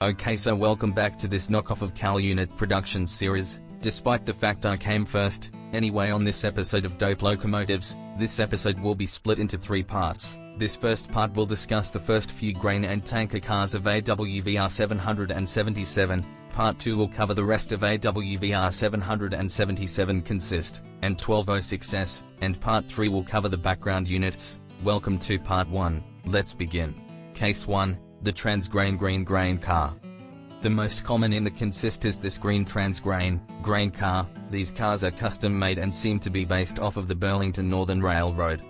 Okay, so welcome back to this knockoff of Cal Unit production series, despite the fact I came first. Anyway, on this episode of Dope Locomotives, this episode will be split into 3 parts. This first part will discuss the first few grain and tanker cars of AWVR 777, part 2 will cover the rest of AWVR 777 Consist, and 1206S, and part 3 will cover the background units. Welcome to part 1, let's begin. Case 1. The transgrain grain car. The most common in the Consist is this green transgrain grain car. These cars are custom made and seem to be based off of the Burlington Northern Railroad.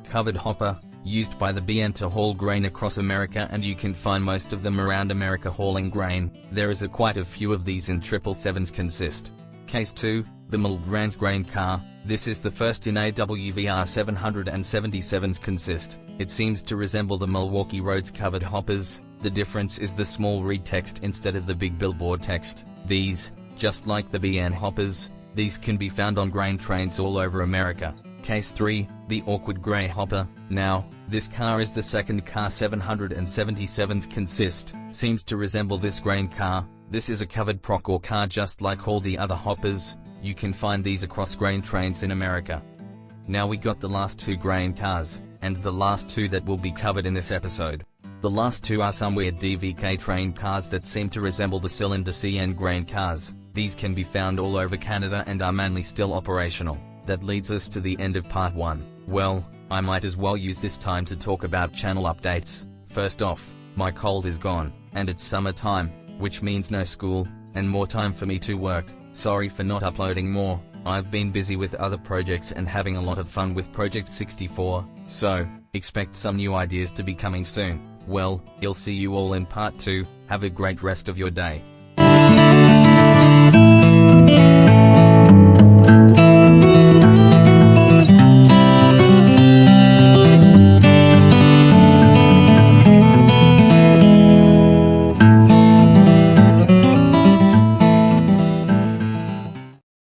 Covered hopper, used by the BN to haul grain across America, and you can find most of them around America hauling grain. There is quite a few of these in 777's Consist. Case 2. The milled transgrain car. This is the first in AWVR 777's Consist. It seems to resemble the Milwaukee Roads covered hoppers. The difference is the small read text instead of the big billboard text. These, just like the BN hoppers, these can be found on grain trains all over America. Case 3. The awkward grey hopper. Now, this car is the second car 777's Consist. Seems to resemble this grain car. This is a covered Procore car just like all the other hoppers. You can find these across grain trains in America. Now we got the last 2 grain cars, and the last 2 that will be covered in this episode. The last 2 are some weird DVK train cars that seem to resemble the cylinder CN grain cars. These can be found all over Canada and are mainly still operational. That leads us to the end of part 1. Well, I might as well use this time to talk about channel updates. First off, my cold is gone, and it's summertime, which means no school, and more time for me to work. Sorry for not uploading more. I've been busy with other projects and having a lot of fun with Project 64, so, expect some new ideas to be coming soon. Well, I'll see you all in part 2, have a great rest of your day.